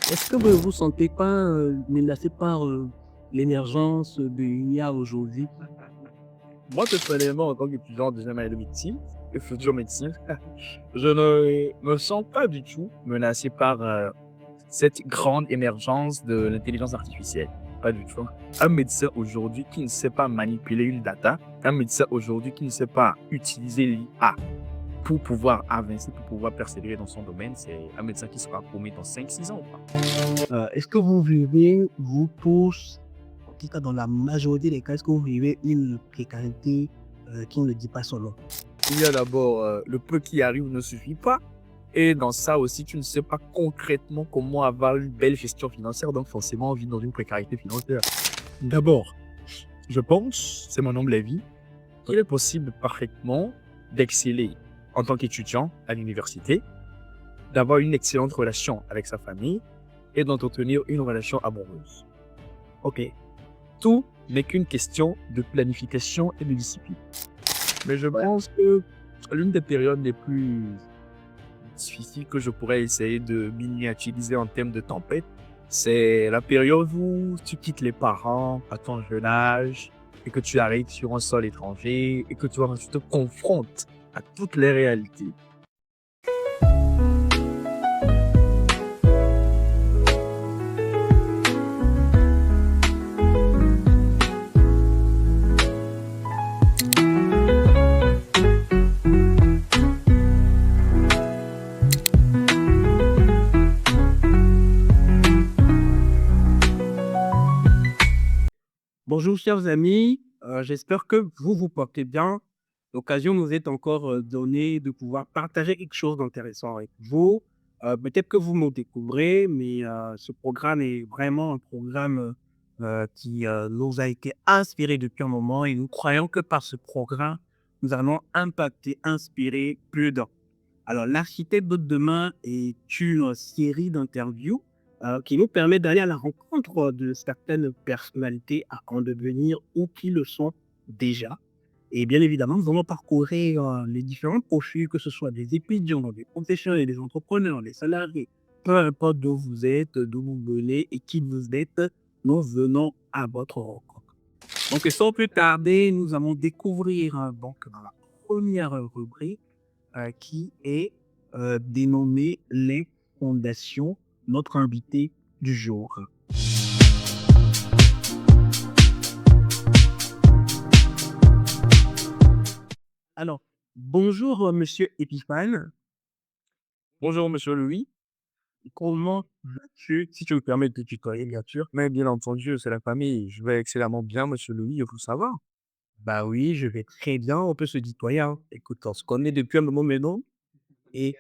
Est-ce que vous vous sentez pas, menacé par, l'émergence de l'IA aujourd'hui? Moi, personnellement, en tant qu'étudiant en deuxième année de médecine et futur médecin, je ne me sens pas du tout menacé par cette grande émergence de l'intelligence artificielle. Pas du tout. Un médecin aujourd'hui qui ne sait pas manipuler une data, un médecin aujourd'hui qui ne sait pas utiliser l'IA pour pouvoir avancer, pour pouvoir persévérer dans son domaine, c'est un médecin qui sera paumé dans 5 6 ans, quoi. Est-ce que vous vivez, vous tous, en tout cas dans la majorité des cas, est-ce que vous vivez une précarité, qui ne dit pas son nom? Il y a d'abord le peu qui arrive ne suffit pas. Et dans ça aussi, tu ne sais pas concrètement comment avoir une belle gestion financière. Donc, forcément, on vit dans une précarité financière. D'abord, je pense, c'est mon humble avis, qu'il est possible parfaitement d'exceller en tant qu'étudiant à l'université, d'avoir une excellente relation avec sa famille et d'entretenir une relation amoureuse. Ok. Tout n'est qu'une question de planification et de discipline. Mais je pense que l'une des périodes les plus difficiles que je pourrais essayer de miniaturiser en termes de tempête, c'est la période où tu quittes les parents à ton jeune âge et que tu arrives sur un sol étranger et que tu te confrontes à toutes les réalités. Bonjour chers amis, j'espère que vous vous portez bien. L'occasion nous est encore, donnée de pouvoir partager quelque chose d'intéressant avec vous. Peut-être que vous me découvrez, mais ce programme est vraiment un programme, qui, nous a été inspiré depuis un moment et nous croyons que par ce programme, nous allons impacter, inspirer plus d'un. Alors, l'architecte de demain est une série d'interviews qui nous permet d'aller à la rencontre de certaines personnalités à en devenir ou qui le sont déjà. Et bien évidemment, nous allons parcourir les différents profils, que ce soit des étudiants, des professionnels, des entrepreneurs, des salariés, peu importe d'où vous êtes, d'où vous venez et qui vous êtes, nous venons à votre rencontre. Donc, sans plus tarder, nous allons découvrir donc dans la première rubrique qui est dénommée les fondations, notre invité du jour. Alors, bonjour Monsieur Epiphane, Bonjour, monsieur Louis. comment vas-tu? Si tu me permets de te tutoyer, bien sûr. Mais bien entendu, c'est la famille. Je vais excellemment bien, monsieur Louis, il faut savoir. Bah oui, je vais très bien, on peut se tutoyer, hein. Écoute, on se connaît depuis un moment maintenant et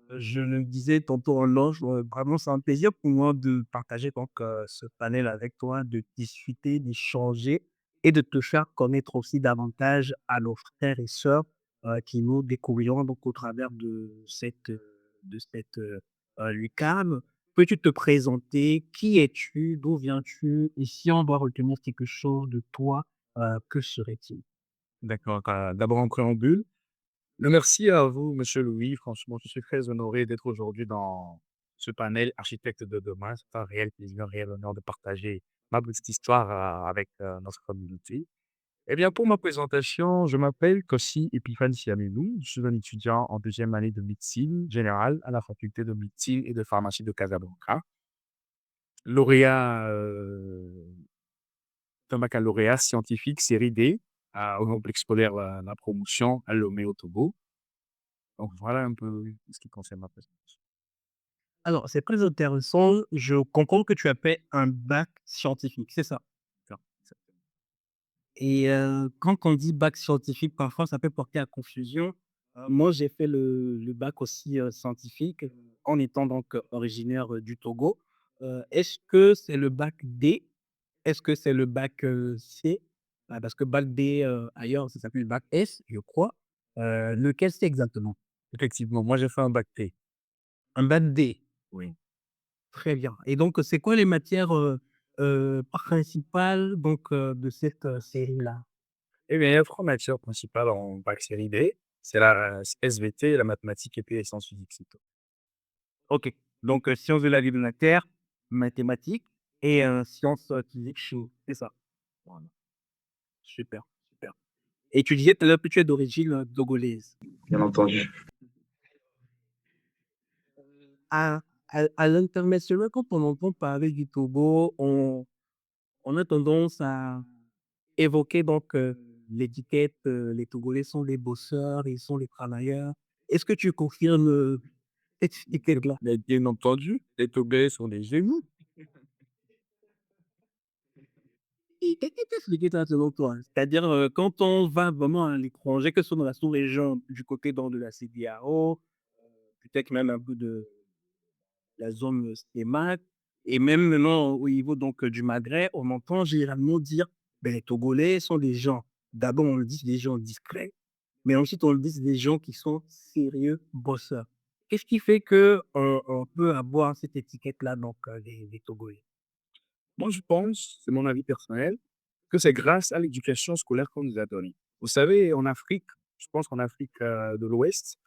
je le disais tantôt en loge, vraiment c'est un plaisir pour moi de partager donc ce panel avec toi, de discuter, d'échanger et de te faire connaître aussi davantage à nos frères et sœurs, qui nous découvrirons donc au travers de cette lucarne. Peux-tu te présenter? Qui es-tu? D'où viens-tu? Et si on doit retenir quelque chose de toi, que serait-il? D'accord. D'abord en préambule, merci à vous, monsieur Louis. Franchement, je suis très honoré d'être aujourd'hui dans ce panel Architecte de demain. C'est un réel plaisir, un réel honneur de partager ma petite histoire avec notre communauté. Eh bien, pour ma présentation, je m'appelle Kossi Epiphane Siamilou. Je suis un étudiant en deuxième année de médecine générale à la faculté de médecine et de pharmacie de Casablanca. Lauréat d'un baccalauréat scientifique série D au complexe scolaire La Promotion à Lomé au Togo. Donc voilà un peu ce qui concerne ma présentation. Alors, c'est très intéressant. Je comprends que tu as fait un bac scientifique, c'est ça? D'accord. Et quand on dit bac scientifique, parfois, ça peut porter à confusion. Moi, j'ai fait le bac aussi, scientifique, en étant donc originaire, du Togo. Est-ce que c'est le bac D? Est-ce que c'est le bac, C? Parce que bac D, ailleurs, ça s'appelle bac S, je crois. Lequel c'est exactement? Effectivement, moi j'ai fait un bac T. Un bac D. Oui. Très bien. Et donc, c'est quoi les matières, principales donc, de cette, série-là? Eh bien, il y a 3 matières principales en bac série D. C'est la SVT, la mathématique et puis les sciences physiques, c'est tout. OK. Donc, sciences de la vie de la Terre, mathématiques et sciences, physique, chimie. C'est ça. Voilà. Super, super. Et tu disais tout à l'heure que tu es d'origine, togolaise. bien entendu. À à l'international, quand on entend parler du Togo, on a tendance à évoquer donc, l'étiquette, les Togolais sont des bosseurs, ils sont les travailleurs. Est-ce que tu confirmes, cette étiquette-là? Mais bien entendu, les Togolais sont des génies. Et qu'est-ce que l'expliquer ça selon toi? C'est-à-dire, quand on va vraiment à l'étranger, que ce soit dans la sous-région, du côté donc de la CEDEAO, peut-être même un peu de la zone, CEMAC et même maintenant au niveau donc, du Maghreb, on entend généralement dire: «Beh, les Togolais sont des gens» d'abord on le dit, c'est des gens discrets, mais ensuite on le dit, c'est des gens qui sont sérieux, bosseurs. Qu'est-ce qui fait qu'on peut avoir cette étiquette-là donc, des Togolais? Moi, je pense, c'est mon avis personnel, que c'est grâce à l'éducation scolaire qu'on nous a donnée. Vous savez, en Afrique, je pense qu'en Afrique, de l'Ouest,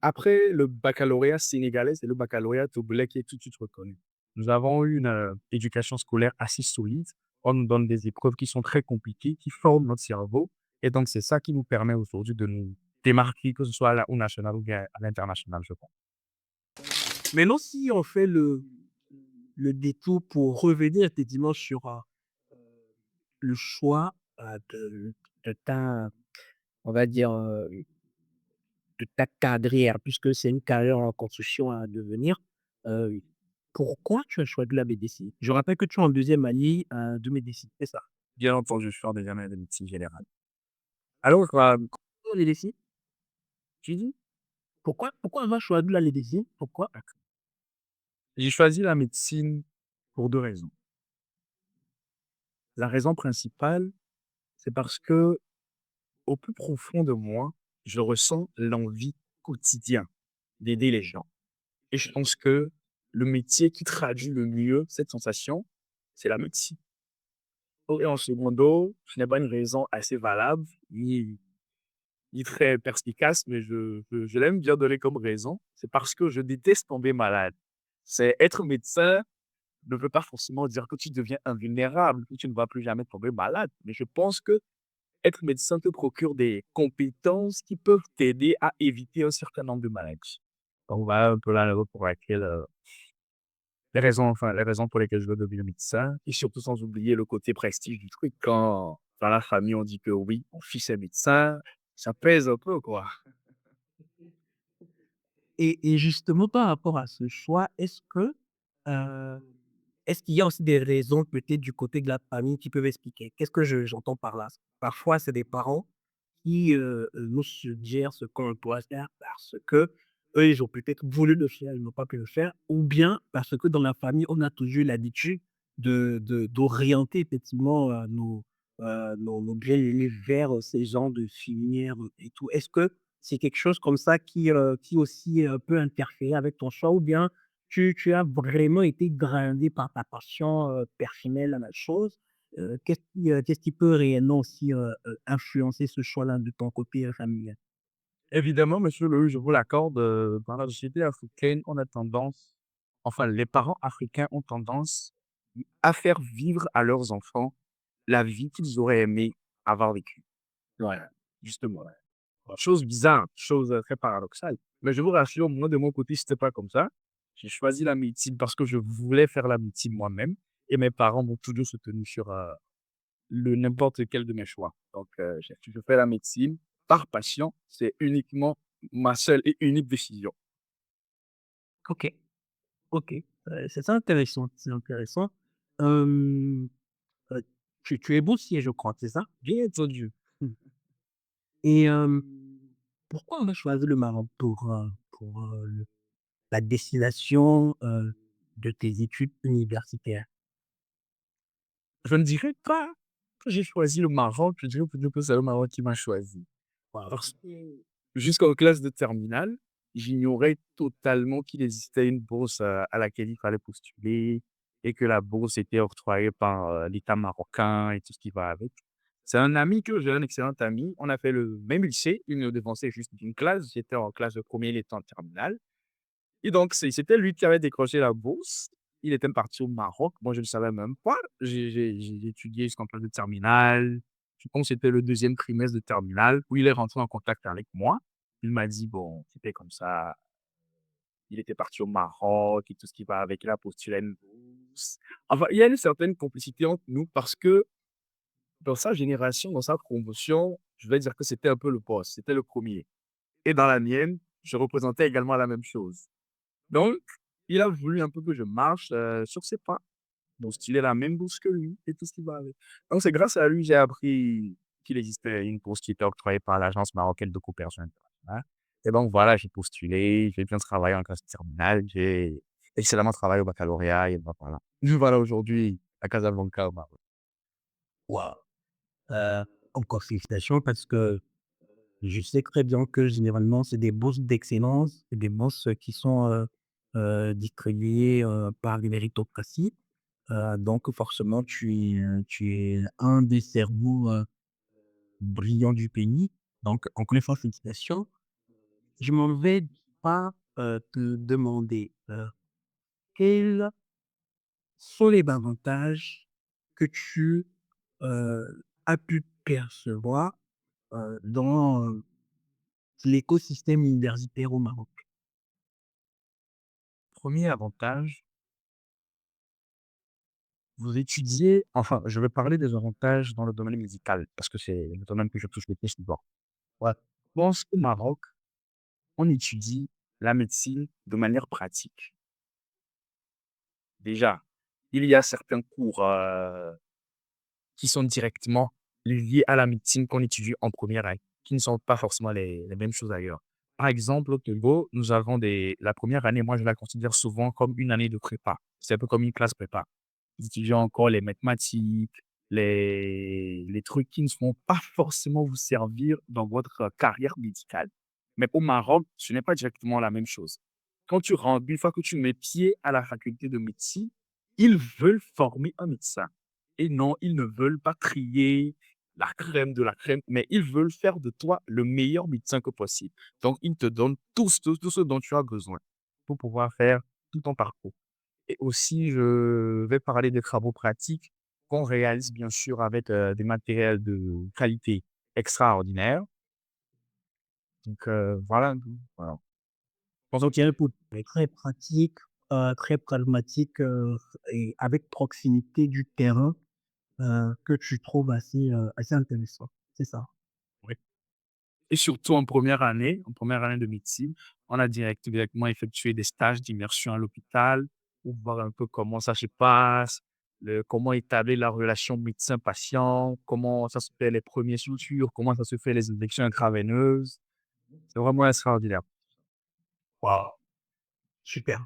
après le baccalauréat sénégalais, c'est le baccalauréat togolais qui est tout de suite reconnu. Nous avons eu une, éducation scolaire assez solide. On nous donne des épreuves qui sont très compliquées, qui forment notre cerveau et donc c'est ça qui nous permet aujourd'hui de nous démarquer, que ce soit au national ou bien à l'international, je pense. Maintenant si on fait le détour pour revenir effectivement sur, le choix, de ta on va dire, de ta carrière, puisque c'est une carrière en construction à devenir. Heu, Pourquoi tu as choisi la médecine? Je rappelle que tu es en deuxième année, de médecine, c'est ça? Bien entendu, je sors des années de médecine générale. Alors, Pourquoi la médecine? Tu dis? Pourquoi avoir choisi la médecine? Pourquoi? j'ai choisi la médecine pour 2 raisons. La raison principale, c'est parce que au plus profond de moi, je ressens l'envie quotidienne d'aider les gens et je pense que le métier qui traduit le mieux cette sensation, c'est la médecine. Et en secondo, ce n'est pas une raison assez valable ni très perspicace, mais je l'aime bien donner comme raison, c'est parce que je déteste tomber malade. C'est être médecin ne veut pas forcément dire que tu deviens invulnérable, que tu ne vas plus jamais tomber malade, mais je pense que être médecin te procure des compétences qui peuvent t'aider à éviter un certain nombre de maladies. Donc voilà un peu la raison pour laquelle, les raisons pour lesquelles je veux devenir médecin et surtout sans oublier le côté prestige du truc. Quand dans la famille, on dit que oui, mon fils est médecin, ça pèse un peu, quoi. Et justement par rapport à ce choix, heu, est-ce qu'il y a aussi des raisons peut-être du côté de la famille qui peuvent expliquer? Qu'est-ce que j'entends par là? Parfois, c'est des parents qui, nous suggèrent ce qu'on doit faire parce qu'eux, ils ont peut-être voulu le faire, ils n'ont pas pu le faire ou bien parce que dans la famille, on a toujours l'habitude d'orienter effectivement, nos bien-aimés vers, ces genres de filières, et tout. Est-ce que c'est quelque chose comme ça qui aussi, peut interférer avec ton choix ou bien tu as vraiment été grindé par ta passion, personnelle à la chose? Qu'est-ce qui peut réellement aussi, influencer ce choix-là de ton côté, familial? Évidemment, monsieur le je vous l'accorde, dans la société africaine, on a tendance enfin, les parents africains ont tendance à faire vivre à leurs enfants la vie qu'ils auraient aimé avoir vécue. Ouais, justement, ouais. Chose bizarre, chose, très paradoxale. Mais je vous rassure, moi, de mon côté, c'était pas comme ça. J'ai choisi la médecine parce que je voulais faire la médecine moi-même et mes parents m'ont toujours soutenu sur, le n'importe lequel de mes choix. Donc, je fais la médecine par passion. C'est uniquement ma seule et unique décision. OK, OK, c'est ça intéressant, c'est intéressant. Hem, tu es boursier, je crois, c'est ça? Bien entendu. Mmh. Et pourquoi on a choisi le Maroc pour, la destination, de tes études universitaires? Je ne dirais pas que j'ai choisi le Maroc, je dirais plutôt que c'est le Maroc qui m'a choisi. Parce que jusqu'en classe de terminale, j'ignorais totalement qu'il existait une bourse, à laquelle il fallait postuler et que la bourse était octroyée par, l'État marocain et tout ce qui va avec. C'est un ami que j'ai un excellent ami, on a fait le même lycée, il nous devançait juste d'une classe, j'étais en classe de 1er, il était en terminale Et donc, c'était lui qui avait décroché la bourse. Il était parti au Maroc. Moi, je ne savais même pas. J'ai étudié jusqu'en classe de terminale. Je pense que c'était le deuxième trimestre de terminale où il est rentré en contact avec moi. Il m'a dit, bon, c'était comme ça. Il était parti au Maroc et tout ce qui va avec. Il a postulé à une bourse. Enfin, il y a une certaine complicité entre nous parce que dans sa génération, dans sa promotion, je vais dire que c'était un peu le boss. C'était le premier. Et dans la mienne, je représentais également la même chose. Donc, il a voulu un peu que je marche, sur ses pas. Donc il est la même bourse que lui et tout ce qui va avec. Donc c'est grâce à lui, j'ai appris qu'il existait une bourse qui était octroyée par l'Agence marocaine de coopération internationale. Et donc voilà, j'ai postulé, j'ai bien travaillé en classe terminale, j'ai excellemment travaillé au baccalauréat et ben voilà. Nous voilà aujourd'hui à Casablanca au Maroc. Waouh! Heu, Encore félicitations parce que je sais très bien que généralement, c'est des bourses d'excellence, c'est des bourses qui sont, distribuées, par les méritocraties. Donc forcément, tu es un des cerveaux, brillants du pays. Donc encore une fois, félicitations. Je m'en vais pas, te demander, quels sont les avantages que tu, as pu percevoir, dans, l'écosystème universitaire au Maroc? Premier avantage, vous étudiez enfin, je vais parler des avantages dans le domaine médical parce que c'est le domaine que je touche le plus souvent. Ouais. Je pense qu'au Maroc, on étudie la médecine de manière pratique. Déjà, il y a certains cours, qui sont directement liés à la médecine qu'on étudie en première année, qui ne sont pas forcément les mêmes choses ailleurs. Par exemple, au Togo, nous avons la première année, moi, je la considère souvent comme une année de prépa. C'est un peu comme une classe prépa. Vous étudiez encore les mathématiques, les trucs qui ne vont pas forcément vous servir dans votre carrière médicale. Mais au Maroc, ce n'est pas directement la même chose. Quand tu rentres, une fois que tu mets pied à la faculté de médecine, ils veulent former un médecin. Et non, ils ne veulent pas trier la crème de la crème, mais ils veulent faire de toi le meilleur médecin que possible. Donc, ils te donnent tout ce dont tu as besoin pour pouvoir faire tout ton parcours. Et aussi, je vais parler des travaux pratiques qu'on réalise bien sûr avec des matériels de qualité extraordinaire. Donc, voilà un peu. Voilà. Donc il y a un côté très pratique, très pragmatique, et avec proximité du terrain, que tu trouves assez intéressant, c'est ça? Oui. Et surtout en première année de médecine, on a directement effectué des stages d'immersion à l'hôpital pour voir un peu comment ça se passe, comment établir la relation médecin-patient, comment ça se fait les premières sutures, comment ça se fait les injections intraveineuses. C'est vraiment extraordinaire. Waouh! Super.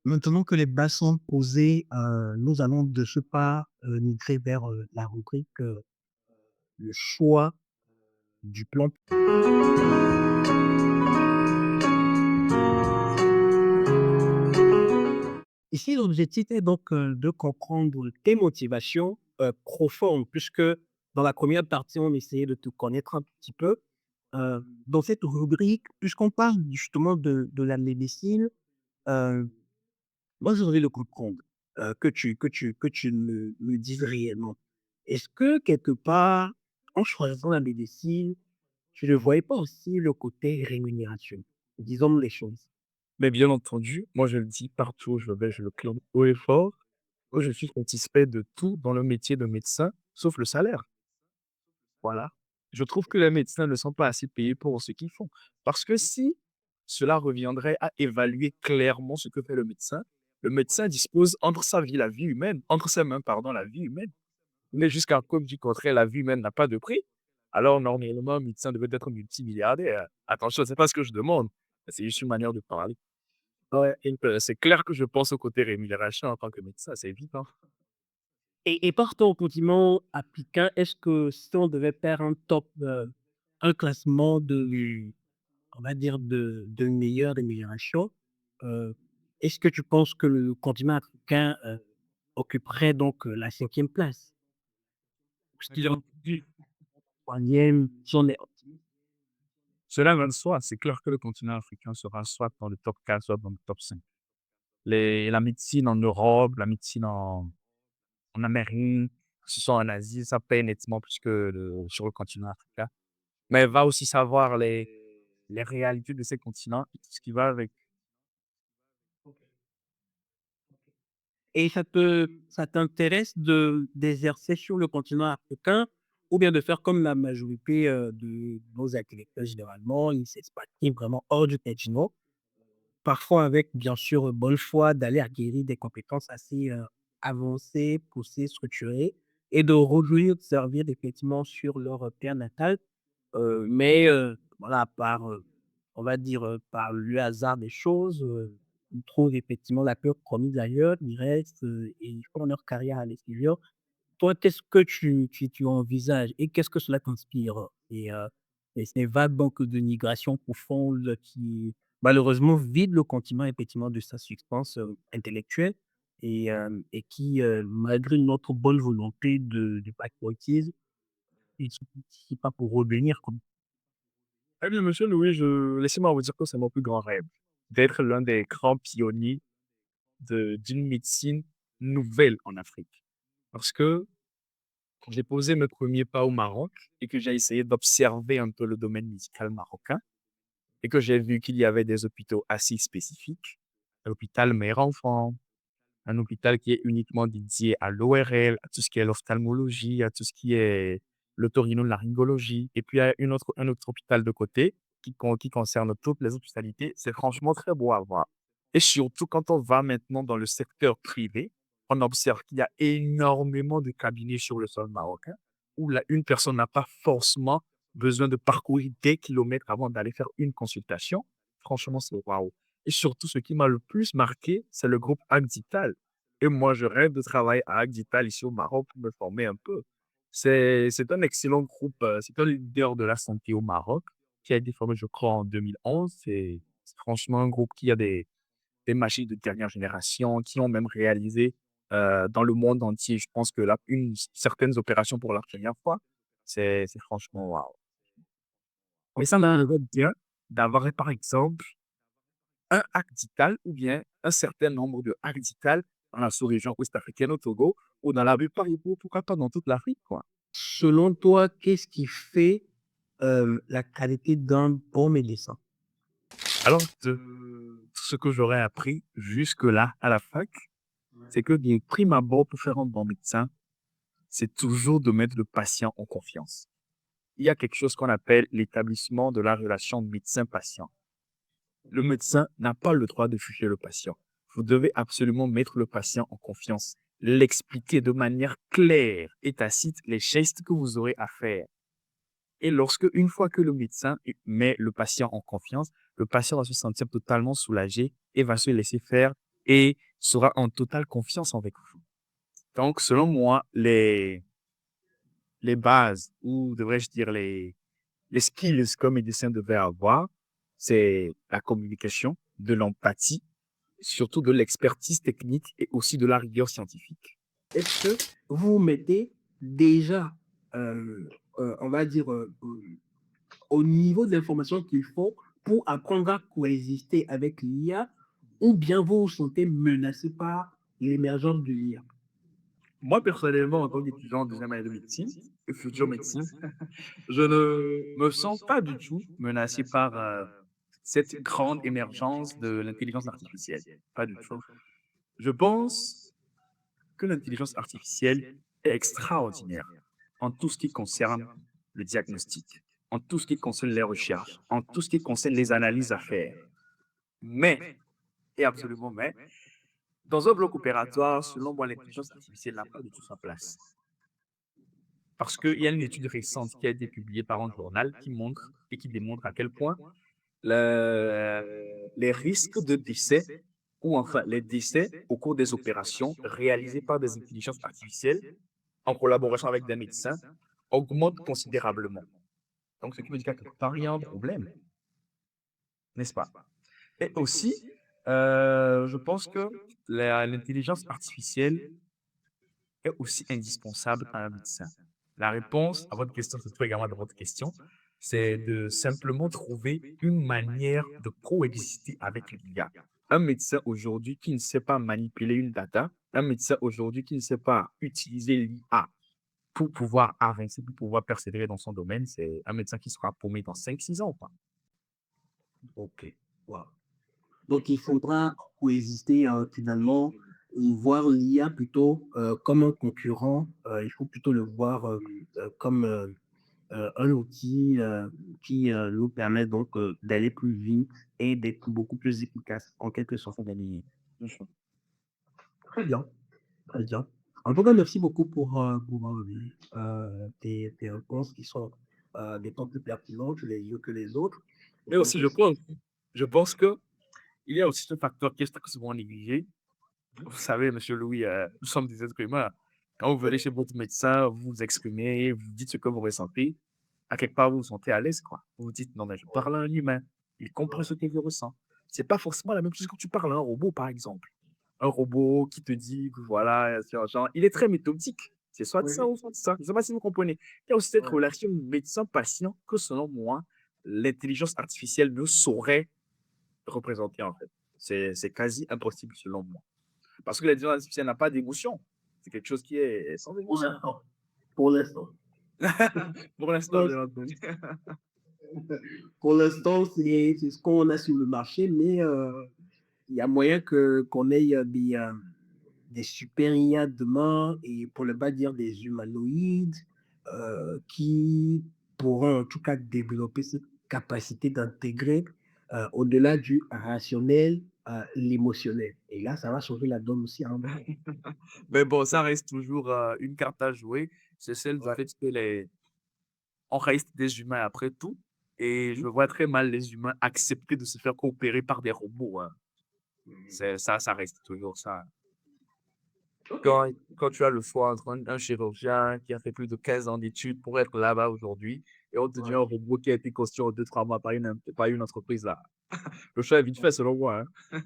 Maintenant que les bases sont posées, nous allons de ce pas, migrer vers, la rubrique, le choix du plan. Ici, l'objectif est donc, de comprendre tes motivations, profondes, puisque dans la première partie, on essayait de te connaître un petit peu. Dans cette rubrique, puisqu'on parle justement de la médecine, heu, moi, j'ai envie de comprendre, que tu me dises réellement. Est-ce que quelque part, en choisissant la médecine, tu ne voyais pas aussi le côté rémunération? Disons les choses. Mais bien entendu, moi je le dis partout où je vais, je le clame haut et fort. Moi, je suis satisfait de tout dans le métier de médecin, sauf le salaire. Voilà. Je trouve que les médecins ne sont pas assez payés pour ce qu'ils font. Parce que si cela reviendrait à évaluer clairement ce que fait le médecin dispose entre sa vie, la vie humaine, entre ses mains, pardon, la vie humaine. Mais jusqu'à preuve du contraire, la vie humaine n'a pas de prix. Alors, normalement, un médecin devait être multimilliardaire. Attention, c'est pas ce que je demande. C'est juste une manière de parler. Ouais, et c'est clair que je pense au côté rémunération en tant que médecin, c'est évident. Et par ton continent africain, est-ce que si on devait faire un top, un classement on va dire de meilleure rémunération, heu, est-ce que tu penses que le continent africain, occuperait donc, la 5e place? Parce Mais qu'il bien en entendu, 3e, si on est optimiste. Cela va de soi, c'est clair que le continent africain sera soit dans le top 4, soit dans le top 5. La médecine en Europe, la médecine en Amérique, que ce soit en Asie, ça paye nettement plus que sur le continent africain. Mais va aussi savoir les réalités de ces continents et tout ce qui va avec. Et ça t'intéresse d'exercer sur le continent africain ou bien de faire comme la majorité, de nos athlètes? Généralement, ils s'expatrient vraiment hors du continent, parfois avec bien sûr, bonne foi d'aller acquérir des compétences assez, avancées, poussées, structurées et de revenir servir effectivement sur leur, terre natale. Mais voilà, on va dire, par le hasard des choses, ils trouvent effectivement la peur promise ailleurs, ils restent, et ils font leur carrière à l'extérieur. Toi, qu'est-ce que tu envisages et qu'est-ce que cela t'inspire? Et ces vagues donc de migration profonde qui malheureusement vident le continent effectivement de sa substance, intellectuelle et qui, malgré notre bonne volonté de patriotisme, ils ne suffisent pas pour revenir quoi. Eh bien, monsieur Louis, laissez-moi vous dire que c'est mon plus grand rêve, d'être l'un des grands pionniers d'une médecine nouvelle en Afrique. Parce que quand j'ai posé mes premiers pas au Maroc et que j'ai essayé d'observer un peu le domaine médical marocain et que j'ai vu qu'il y avait des hôpitaux assez spécifiques, l'hôpital mère-enfant, un hôpital qui est uniquement dédié à l'ORL, à tout ce qui est l'ophtalmologie, à tout ce qui est l'otorhinolaryngologie. Et puis, il y a un autre hôpital de côté qui concerne toutes les autres spécialités. C'est franchement très beau à voir. Et surtout, quand on va maintenant dans le secteur privé, on observe qu'il y a énormément de cabinets sur le sol marocain où une personne n'a pas forcément besoin de parcourir des kilomètres avant d'aller faire une consultation. Franchement, c'est waouh. Et surtout, ce qui m'a le plus marqué, c'est le groupe Agdital. Et moi, je rêve de travailler à Agdital ici au Maroc pour me former un peu. C'est un excellent groupe, c'est un leader de la santé au Maroc qui a été formé, je crois, en 2011. C'est franchement un groupe qui a des machines de dernière génération, qui ont même réalisé dans le monde entier, je pense que là, certaines opérations pour la première fois, c'est franchement waouh. Mais ça m'aimerait bien d'avoir, par exemple, un hack digital ou bien un certain nombre de hacks digital dans la sous-région ouest-africaine au Togo ou dans la plupart, pourquoi pas dans toute l'Afrique, quoi. Selon toi, qu'est-ce qui fait, la qualité d'un bon médecin? Alors, de ce que j'aurais appris jusque-là à la fac, c'est que de prime abord, pour faire un bon médecin, c'est toujours de mettre le patient en confiance. Il y a quelque chose qu'on appelle l'établissement de la relation médecin-patient. Le médecin n'a pas le droit de juger le patient. Vous devez absolument mettre le patient en confiance, l'expliquer de manière claire et tacite les gestes que vous aurez à faire. Et une fois que le médecin met le patient en confiance, le patient va se sentir totalement soulagé et va se laisser faire et sera en totale confiance avec vous. Donc, selon moi, les bases, ou devrais-je dire les skills qu'un médecin devait avoir, c'est la communication, de l'empathie, surtout de l'expertise technique et aussi de la rigueur scientifique. Est-ce que vous mettez déjà, on va dire, au niveau de l'information qu'il faut pour apprendre à coexister avec l'IA ou bien vous vous sentez menacé par l'émergence de l'IA? Moi, personnellement, en tant qu'étudiant en deuxième année de médecine, et futur médecin, je ne me sens pas du tout menacé par cette grande émergence de l'intelligence artificielle. Pas du tout. Je pense que l'intelligence artificielle est extraordinaire en tout ce qui concerne le diagnostic, en tout ce qui concerne les recherches, en tout ce qui concerne les analyses à faire. Mais, et absolument mais, dans un bloc opératoire, selon moi, l'intelligence artificielle n'a pas du tout sa place. Parce qu'il y a une étude récente qui a été publiée par un journal qui montre et qui démontre à quel point les risques de décès, ou enfin les décès au cours des opérations réalisées par des intelligences artificielles en collaboration avec des médecins augmentent considérablement. Donc, ce qui veut dire que part, il y a un problème, n'est-ce pas? Et aussi, je pense que l'intelligence artificielle est aussi indispensable à un médecin. La réponse à votre question se trouve également dans votre question. c'est de simplement trouver une manière de coexister avec l'IA. Un médecin aujourd'hui qui ne sait pas manipuler une data, un médecin aujourd'hui qui ne sait pas utiliser l'IA pour pouvoir avancer, pour pouvoir persévérer dans son domaine, c'est un médecin qui sera paumé dans 5 6 ans, quoi. Ok. Wow. Donc, il faudra coexister finalement, voir l'IA plutôt comme un concurrent. Il faut plutôt le voir comme un outil qui nous permet donc d'aller plus vite et d'être beaucoup plus efficace, en quelque sorte. Gagner. Bien sûr. Très bien, très bien. En tout cas, merci beaucoup pour tes réponses qui sont des temps plus pertinentes les unes que les autres. Mais aussi, je pense que il y a aussi ce facteur qui est très souvent négligé. Vous savez, monsieur Louis, nous sommes des êtres humains. Quand vous venez chez votre médecin, vous vous exprimez, vous dites ce que vous ressentez. À quelque part, vous vous sentez à l'aise, quoi. Vous vous dites, non, mais je parle à un humain. Il comprend ce qu'il ressent. C'est pas forcément la même chose quand tu parles à un robot, par exemple. Un robot qui te dit que voilà, c'est un genre, il est très méthodique. C'est soit de ça ou soit de ça. Je ne sais pas si vous comprenez. Il y a aussi cette relation médecin-patient que, selon moi, l'intelligence artificielle ne saurait représenter, en fait. C'est quasi impossible, selon moi. Parce que l'intelligence artificielle n'a pas d'émotion. C'est quelque chose qui est sans Pour émotion. l'instant, pour l'instant. Pour l'instant, bien entendu. Pour l'instant, c'est ce qu'on a sur le marché, mais il y a moyen qu'on ait des super IA demain, et pour ne pas dire des humanoïdes, qui pourront en tout cas développer cette capacité d'intégrer au-delà du rationnel, l'émotionnel. Et là, ça va changer la donne aussi, hein. Mais bon, ça reste toujours une carte à jouer. C'est celle du Ouais. fait que on reste des humains après tout. Et je vois très mal les humains accepter de se faire coopérer par des robots, hein. Ça reste toujours ça. Ok. Quand tu as le choix entre un chirurgien qui a fait plus de 15 ans d'études pour être là-bas aujourd'hui, et on te dit Ouais. un robot qui a été construit en 2 3 mois par une entreprise là. Le choix est vite fait selon moi, hein.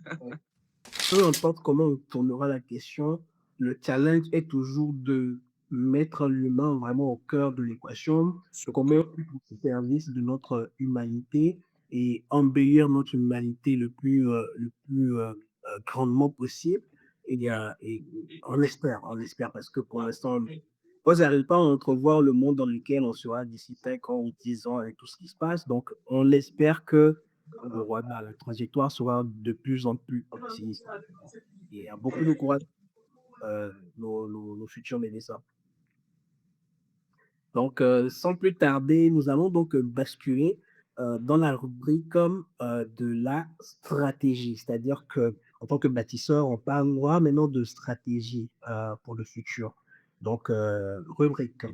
Peu importe comment on tournera la question, le challenge est toujours de mettre l'humain vraiment au cœur de l'équation, comment Surtout. au service de notre humanité et embellir notre humanité le plus grandement possible. Et on espère, parce que pour l'instant, on n'arrive pas à entrevoir le monde dans lequel on sera d'ici 5 ans ou 10 ans avec tout ce qui se passe. Donc, on espère que voilà, la trajectoire sera de plus en plus optimiste. Et beaucoup de courage, nos futurs médecins. Donc, sans plus tarder, nous allons donc basculer dans la rubrique comme de la stratégie. C'est-à-dire que en tant que bâtisseur, on parlera maintenant de stratégie pour le futur. Donc, rubrique.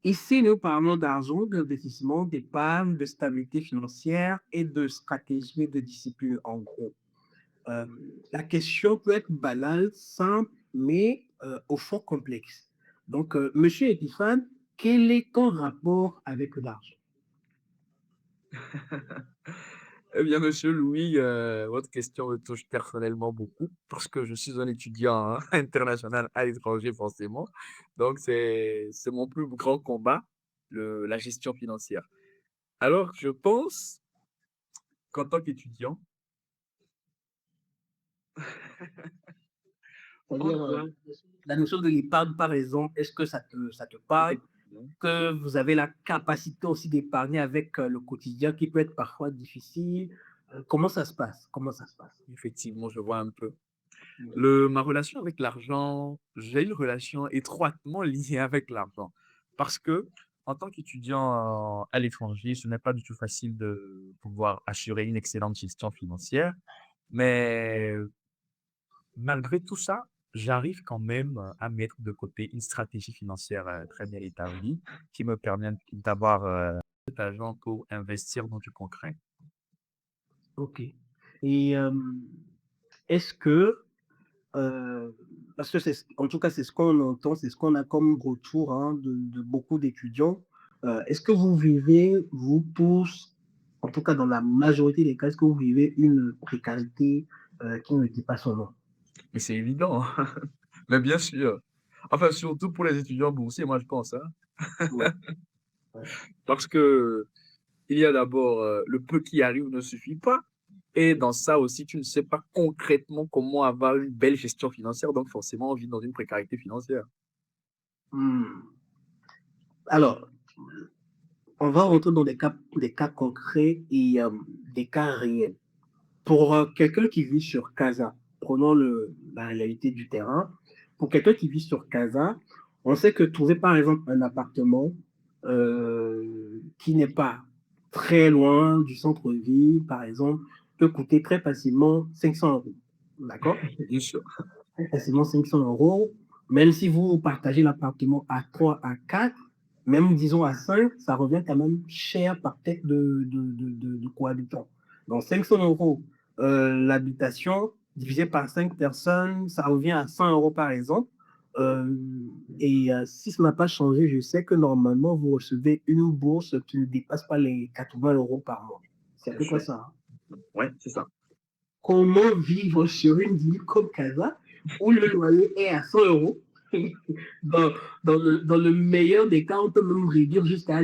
Ici, nous parlons d'argent, d'investissement, d'épargne, de stabilité financière et de stratégie de discipline en gros. Euh, la question peut être banale, simple, mais au fond complexe. Donc, Monsieur Epiphane, quel est ton rapport avec l'argent? Eh bien, monsieur Louis, votre question me touche personnellement beaucoup parce que je suis un étudiant hein, international à l'étranger, forcément. Donc, c'est mon plus grand combat, la gestion financière. Alors, je pense qu'en tant qu'étudiant, on C'est-à-dire, doit la notion de l'épargne, par exemple, est-ce que ça te parle? effectivement, Que vous avez la capacité aussi d'épargner avec le quotidien qui peut être parfois difficile. Comment ça se passe? Comment ça se passe? effectivement, je vois un peu. Ouais. Ma relation avec l'argent, j'ai une relation étroitement liée avec l'argent. Parce que, en tant qu'étudiant à l'étranger, ce n'est pas du tout facile de pouvoir assurer une excellente gestion financière. Mais malgré tout ça, j'arrive quand même à mettre de côté une stratégie financière très bien établie qui me permet d'avoir cet argent pour investir dans du concret. Ok. Et est-ce que parce que en tout cas, c'est ce qu'on entend, c'est ce qu'on a comme retour hein, de beaucoup d'étudiants. Est-ce que vous vivez, vous tous, en tout cas dans la majorité des cas, est-ce que vous vivez une précarité qui ne dit pas son nom? Mais c'est évident, hein. Mais bien sûr. Enfin, surtout pour les étudiants boursiers, moi, je pense, hein. Ouais, ouais. Parce que il y a d'abord, le peu qui arrive ne suffit pas. Et dans ça aussi, tu ne sais pas concrètement comment avoir une belle gestion financière. Donc, forcément, on vit dans une précarité financière. Hmm. Alors, on va rentrer dans des cas concrets et des cas réels. Pour quelqu'un qui vit sur Casa, prenons la réalité du terrain, pour quelqu'un qui vit sur Casa, on sait que trouver par exemple un appartement qui n'est pas très loin du centre-ville, par exemple, peut coûter très facilement 500 euros. D'accord? Bien sûr. Très facilement 500 euros. Même si vous partagez l'appartement à 3, à 4, même disons à 5, ça revient quand même cher par tête de cohabitant. Donc 500 euros l'habitation, divisé par 5 personnes, ça revient à 100 euros par exemple. Euh, si ça n'a pas changé, je sais que normalement, vous recevez une bourse qui ne dépasse pas les 80 euros par mois. C'est à Bien peu près sûr. ça. Hein. Ouais, c'est ça. Comment vivre sur une ville comme Casa où le loyer est à 100 euros? dans, dans le meilleur des cas, on peut même réduire jusqu'à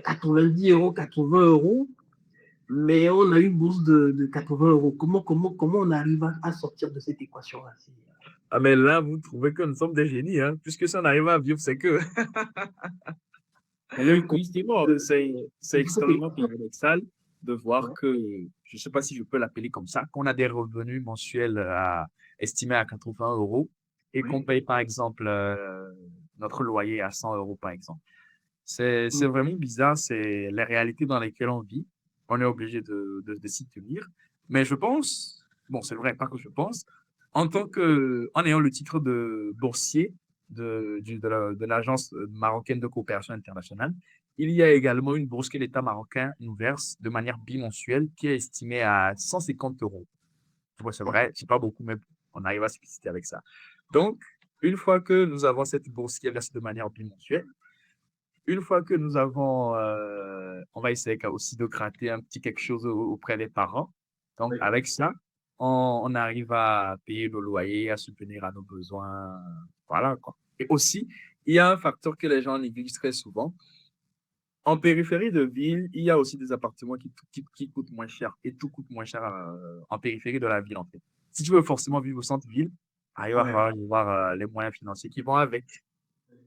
90 euros, 80 euros, mais on a une bourse de 80 euros. Comment on arrive à sortir de cette équation-là? Ah, mais là, vous trouvez que nous sommes des génies, hein. Puisque ça n'arrive à vivre, c'est que justement, c'est extrêmement paradoxal de voir Ouais, que, je ne sais pas si je peux l'appeler comme ça, qu'on a des revenus mensuels estimés à 80 euros et qu'on ouais. paye par exemple notre loyer à 100 euros par exemple. C'est Mm. vraiment bizarre, c'est les réalités dans lesquelles on vit. On est obligé de s'y tenir. Mais je pense, bon, c'est vrai, pas que je pense, en ayant le titre de boursier de l'Agence marocaine de coopération internationale, il y a également une bourse que l'État marocain nous verse de manière bimensuelle qui est estimée à 150 euros. Tu vois, c'est vrai, c'est pas beaucoup, mais on arrive à s'exciter avec ça. Donc, une fois que nous avons cette bourse qui est versée de manière bimensuelle, une fois que nous avons, on va essayer aussi de gratter un petit quelque chose auprès des parents. Donc, avec ça, on arrive à payer le loyer, à subvenir à nos besoins. Voilà, quoi. Et aussi, il y a un facteur que les gens négligent très souvent. En périphérie de ville, il y a aussi des appartements qui coûtent moins cher et tout coûte moins cher en périphérie de la ville, en fait. Si tu veux forcément vivre au centre-ville, il va Ouais. falloir y voir les moyens financiers qui vont avec.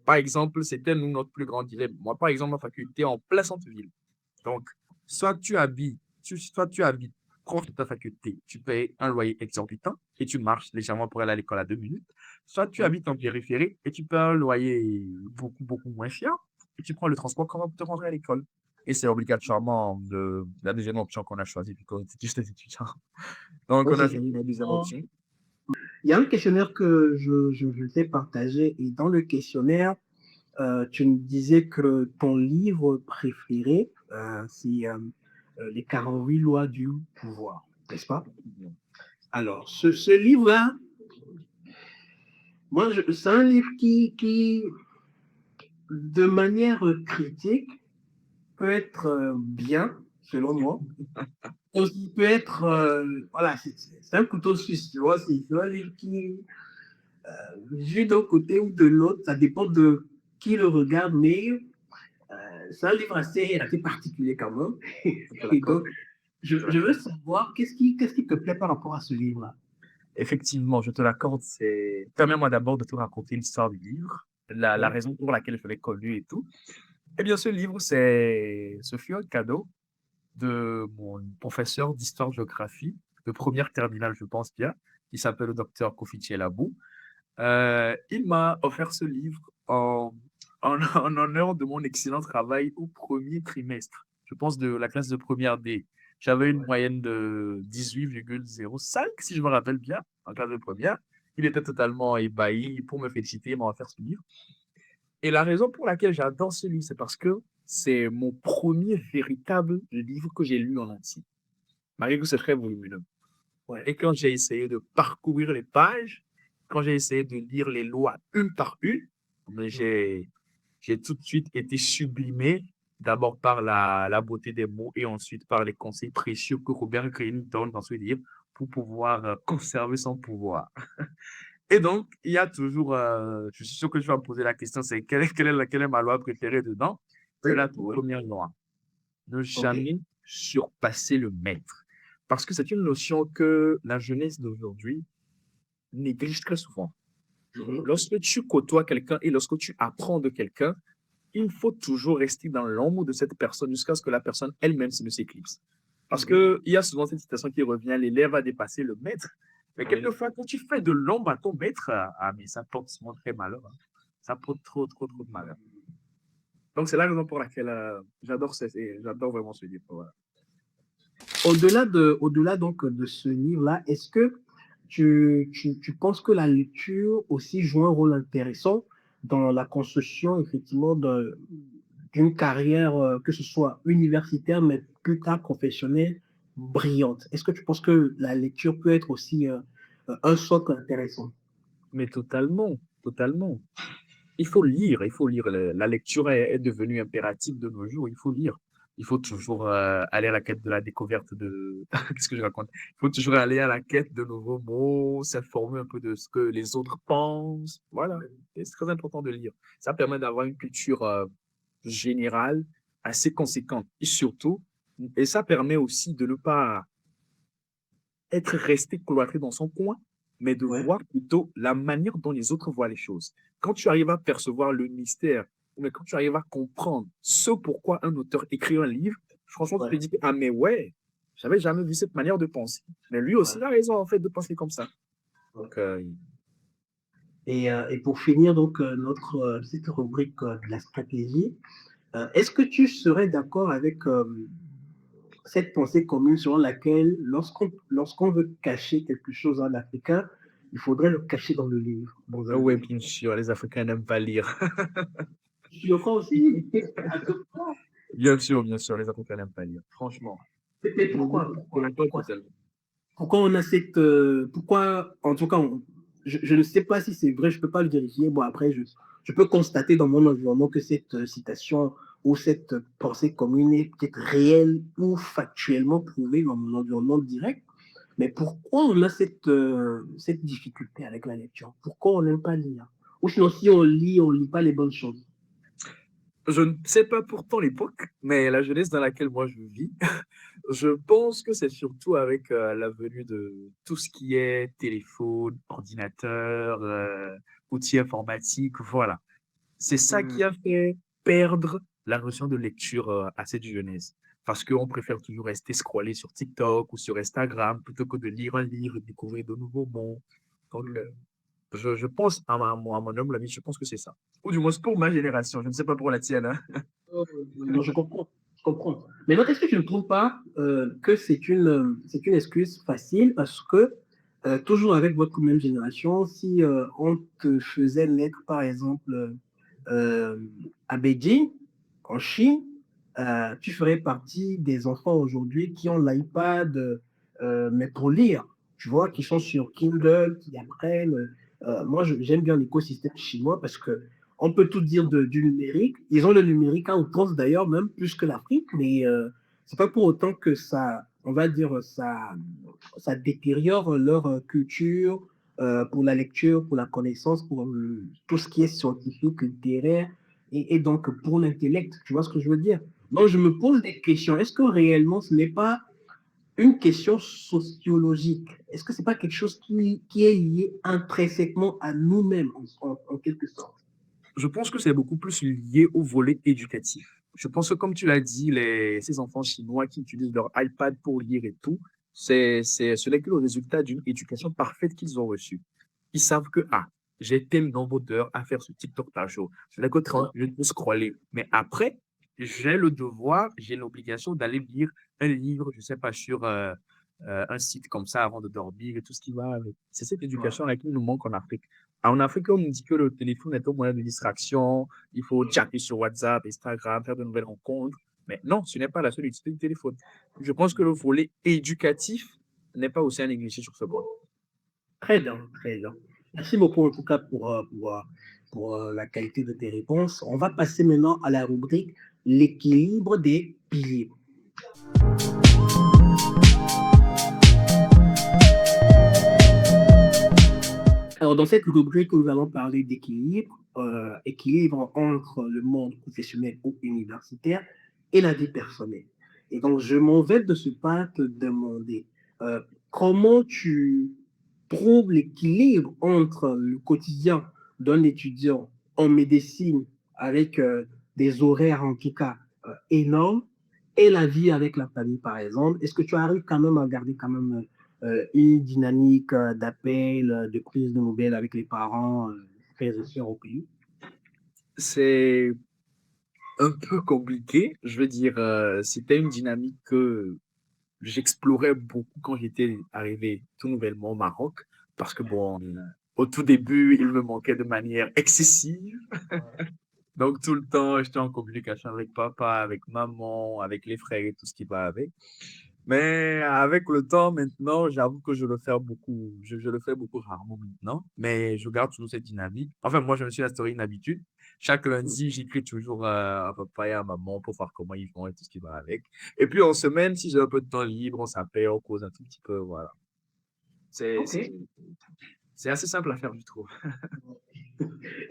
Par exemple, c'était nous notre plus grand dilemme. Moi, par exemple, ma faculté est en plein centre-ville. Donc, soit tu habites proche de ta faculté, tu payes un loyer exorbitant et tu marches légèrement pour aller à l'école à 2 minutes. Soit tu Ouais. habites en périphérie et tu payes un loyer beaucoup, beaucoup moins cher et tu prends le transport pour te rendre à l'école. Et c'est obligatoirement la deuxième option qu'on a choisie, vu qu'on était juste des étudiants. Donc, on a Ok. choisi la deuxième option. Il y a un questionnaire que je t'ai partagé et dans le questionnaire, tu me disais que ton livre préféré, c'est Les 48 lois du pouvoir, n'est-ce pas? Alors, ce livre-là, c'est un livre qui, de manière critique, peut être bien, selon moi. Aussi peut être, voilà, c'est un couteau suisse, tu vois, c'est un livre qui, vu d'un côté ou de l'autre, ça dépend de qui le regarde, mais c'est un livre assez particulier quand même. Je te Et l'accorde. donc, Je te je veux l'accorde. savoir qu'est-ce qui te plaît par rapport à ce livre-là. Effectivement, je te l'accorde. Permets-moi d'abord de te raconter l'histoire du livre, la Ouais. raison pour laquelle je l'ai connu et tout. Eh bien, ce fut un cadeau de mon professeur d'histoire-géographie de première terminale, je pense bien, qui s'appelle le docteur Kofi Labou. Il m'a offert ce livre en honneur de mon excellent travail au premier trimestre, je pense de la classe de première D. J'avais une moyenne de 18,05, si je me rappelle bien, en classe de première. Il était totalement ébahi pour me féliciter et m'a offert ce livre. Et la raison pour laquelle j'adore ce livre, c'est parce que c'est mon premier véritable livre que j'ai lu en entier. Malgré que c'est très volumineux. Ouais. Et quand j'ai essayé de parcourir les pages, quand j'ai essayé de lire les lois une par une, mais j'ai tout de suite été sublimé, d'abord par la beauté des mots et ensuite par les conseils précieux que Robert Greene donne dans ce livre pour pouvoir conserver son pouvoir. Et donc, il y a toujours, je suis sûr que tu vas me poser la question, c'est quelle est ma loi préférée dedans? C'est Oui, la toute oui. première loi. Ne Ok. jamais surpasser le maître. Parce que c'est une notion que la jeunesse d'aujourd'hui néglige très souvent. Mhm. Lorsque tu côtoies quelqu'un et lorsque tu apprends de quelqu'un, il faut toujours rester dans l'ombre de cette personne jusqu'à ce que la personne elle-même ne s'éclipse. Parce Mhm. qu'il y a souvent cette citation qui revient, l'élève a dépassé le maître. Mais Oui. quelquefois, quand tu fais de l'ombre à ton maître, mais ça porte souvent très malheur. Hein. Ça porte trop, trop, trop de malheur. Donc, c'est la raison pour laquelle j'adore vraiment ce livre. Voilà. Au-delà donc de ce livre-là, est-ce que tu penses que la lecture aussi joue un rôle intéressant dans la construction, effectivement, d'une carrière, que ce soit universitaire, mais plus tard professionnelle, brillante? Est-ce que tu penses que la lecture peut être aussi un socle intéressant? Mais totalement, totalement. Il faut lire, il faut lire. La lecture est devenue impérative de nos jours. Il faut lire. Il faut toujours aller à la quête de la découverte de... Qu'est-ce que je raconte? Il faut toujours aller à la quête de nouveaux mots, s'informer un peu de ce que les autres pensent. Voilà. Et c'est très important de lire. Ça permet d'avoir une culture générale assez conséquente. Et surtout, et ça permet aussi de ne pas être resté cloîtré dans son coin, mais de Ouais, voir plutôt la manière dont les autres voient les choses. Quand tu arrives à percevoir le mystère, mais quand tu arrives à comprendre ce pourquoi un auteur écrit un livre, franchement, tu te ouais, dis, ah mais ouais, j'avais jamais vu cette manière de penser. Mais lui ouais. aussi, il a raison en fait de penser comme ça. Ouais. Donc, Et pour finir, donc, notre petite rubrique de la stratégie, est-ce que tu serais d'accord avec cette pensée commune selon laquelle lorsqu'on veut cacher quelque chose en africain, il faudrait le cacher dans le livre, dans un ouais, livre. bien sûr, les Africains n'aiment pas lire. Tu le crois aussi? À ce point. Bien sûr, les Africains n'aiment pas lire. Franchement, Mais pourquoi, je pourquoi, l'accorde pourquoi, totalement. pourquoi on a cette, pourquoi, en tout cas, je ne sais pas si c'est vrai, je ne peux pas le vérifier. Bon, après, je peux constater dans mon environnement que cette citation ou cette pensée commune est peut-être réelle ou factuellement prouvée dans mon environnement direct. Mais pourquoi on a cette difficulté avec la lecture? Pourquoi on n'aime pas lire? Ou sinon, si on lit pas les bonnes choses. Je ne sais pas pourtant l'époque, mais la jeunesse dans laquelle moi je vis, je pense que c'est surtout avec la venue de tout ce qui est téléphone, ordinateur, outils informatiques, voilà. C'est ça qui a fait perdre la notion de lecture à cette jeunesse. Parce qu'on préfère toujours rester scroller sur TikTok ou sur Instagram plutôt que de lire un livre, découvrir de nouveaux mots. Donc, je pense, à mon humble avis, je pense que c'est ça. Ou du moins, c'est pour ma génération. Je ne sais pas pour la tienne. Hein. Non, je comprends. Je comprends. Mais non, est-ce que tu ne trouves pas que c'est une excuse facile parce que, toujours avec votre même génération, si on te faisait naître, par exemple, euh, à Beijing, en Chine, tu ferais partie des enfants aujourd'hui qui ont l'iPad, mais pour lire, tu vois, qui sont sur Kindle, qui apprennent. Moi, j'aime bien l'écosystème chinois parce que on peut tout dire du numérique. Ils ont le numérique en France d'ailleurs, même plus que l'Afrique, mais c'est pas pour autant que ça, on va dire, ça détériore leur culture pour la lecture, pour la connaissance, pour tout ce qui est scientifique, littéraire et donc pour l'intellect. Tu vois ce que je veux dire? Donc je me pose des questions. Est-ce que réellement ce n'est pas une question sociologique? Est-ce que c'est pas quelque chose qui est lié intrinsèquement à nous-mêmes en quelque sorte? Je pense que c'est beaucoup plus lié au volet éducatif. Je pense que, comme tu l'as dit, ces enfants chinois qui utilisent leur iPad pour lire et tout, ce n'est que le résultat d'une éducation parfaite qu'ils ont reçue. Ils savent que, j'ai tel nombre d'heures à faire sur TikTok par jour. Je n'ai que 30 minutes pour scroller. Mais après, j'ai le devoir, j'ai l'obligation d'aller lire un livre, je sais pas, sur un site comme ça avant de dormir et tout ce qui va avec. C'est cette Ouais. éducation-là qui nous manque en Afrique. En Afrique, on nous dit que le téléphone est un moyen de distraction, il faut chatter sur WhatsApp, Instagram, faire de nouvelles rencontres. Mais non, ce n'est pas la seule utilité du téléphone. Je pense que le volet éducatif n'est pas aussi à négliger sur ce point. Très bien, très bien. Merci beaucoup en tout cas pour la qualité de tes réponses. On va passer maintenant à la rubrique l'équilibre des piliers. Alors, dans cette rubrique, nous allons parler d'équilibre, équilibre entre le monde professionnel ou universitaire et la vie personnelle. Et donc, je m'en vais de ce pas te demander euh, comment tu trouves l'équilibre entre le quotidien d'un étudiant en médecine avec des horaires en tout cas énormes et la vie avec la famille, par exemple. Est-ce que tu arrives quand même à garder quand même une dynamique d'appel, de prise de nouvelles avec les parents, frères et sœurs au pays? C'est un peu compliqué. Je veux dire, c'était une dynamique que j'explorais beaucoup quand j'étais arrivé tout nouvellement au Maroc. Parce que bon, au tout début, il me manquait de manière excessive. Donc tout le temps, j'étais en communication avec papa, avec maman, avec les frères et tout ce qui va avec. Mais avec le temps, maintenant, j'avoue que je le fais beaucoup, je le fais beaucoup rarement maintenant, mais je garde toujours cette dynamique. Enfin, moi, je me suis instauré une habitude. Chaque lundi, j'écris toujours à papa et à maman pour voir comment ils vont et tout ce qui va avec. Et puis en semaine, si j'ai un peu de temps libre, on s'appelle, on cause un tout petit peu, voilà. C'est, Ok. c'est, c'est assez simple à faire, je trouve.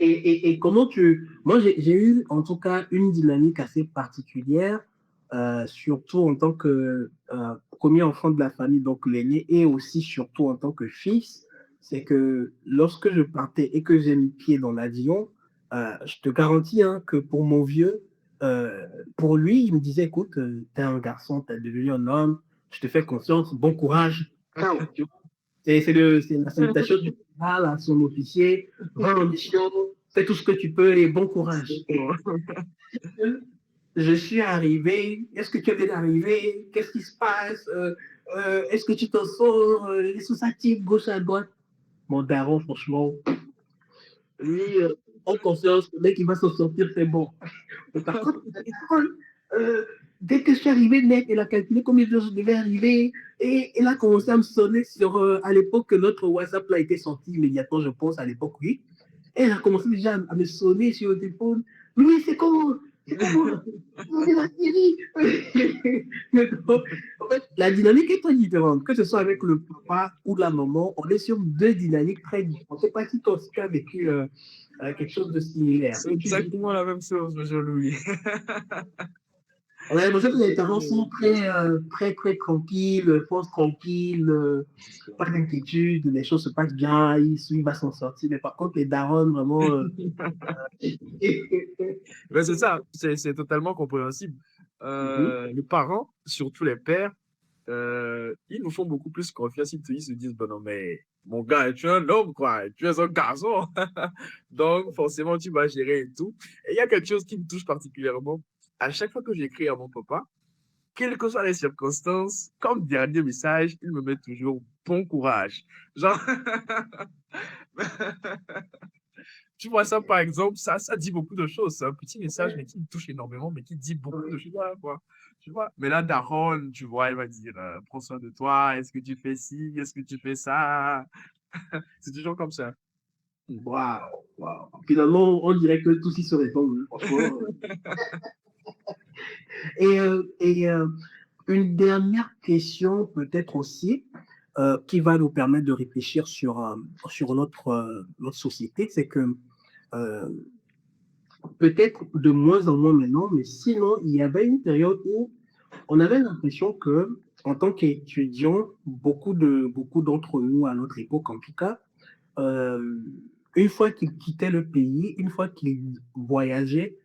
Et comment tu... Moi, j'ai eu en tout cas une dynamique assez particulière, surtout en tant que premier enfant de la famille, donc l'aîné, et aussi surtout en tant que fils. C'est que lorsque je partais et que j'ai mis pied dans l'avion, je te garantis hein, que pour mon vieux, pour lui, il me disait, écoute, t'es un garçon, t'es devenu un homme, je te fais confiance, bon courage. Ciao. C'est la salutation du général à son officier. Va en mission, fais tout ce que tu peux et bon courage. Et je suis arrivé. Est-ce que tu es bien arrivé? Qu'est-ce qui se passe? Est-ce que tu t'en sors? Est-ce que ça tire gauche à droite? Mon daron, franchement, lui, en conscience, le mec, il va s'en sortir, c'est bon. Mais par contre, dès que je suis arrivé, net, il a calculé combien de jours je devais arriver. Et il a commencé à me sonner sur, à l'époque, notre WhatsApp a été sorti immédiatement, je pense, à l'époque, oui. Et elle a commencé déjà à me sonner sur le téléphone. Oui, c'est comment? C'est comment? On est la Syrie. En fait, la dynamique est très différente. Que ce soit avec le papa ou la maman, on est sur deux dynamiques très différentes. Je ne sais pas si toi aussi tu as vécu quelque chose de similaire. C'est exactement la même chose, monsieur Louis. On a l'impression que les parents sont très tranquilles, force tranquille, pas d'inquiétude, les choses se passent bien, il va s'en sortir. Mais par contre, les darons, vraiment. Mais c'est ça, c'est totalement compréhensible. Mhm. Les parents, surtout les pères, ils nous font beaucoup plus confiance. Ils se disent, bon, non, mais mon gars, tu es un homme, quoi. Tu es un garçon. Donc, forcément, tu vas gérer et tout. Et il y a quelque chose qui me touche particulièrement. À chaque fois que j'écris à mon papa, quelles que soient les circonstances, comme dernier message, il me met toujours bon courage. Genre, tu vois ça, par exemple, ça dit beaucoup de choses. C'est un petit message, mais qui me touche énormément, mais qui dit beaucoup de choses. Voilà, quoi. Tu vois. Mais là, Daron, tu vois, elle va dire, prends soin de toi, est-ce que tu fais ci, est-ce que tu fais ça? C'est toujours comme ça. Waouh, waouh. Finalement, on dirait que tout s'y se répond, hein, franchement. Et une dernière question, peut-être aussi, qui va nous permettre de réfléchir sur notre société, c'est que euh, peut-être de moins en moins maintenant, mais sinon, il y avait une période où on avait l'impression que, en tant qu'étudiants, beaucoup d'entre nous, à notre époque en tout cas, euh, une fois qu'ils quittaient le pays, une fois qu'ils voyageaient,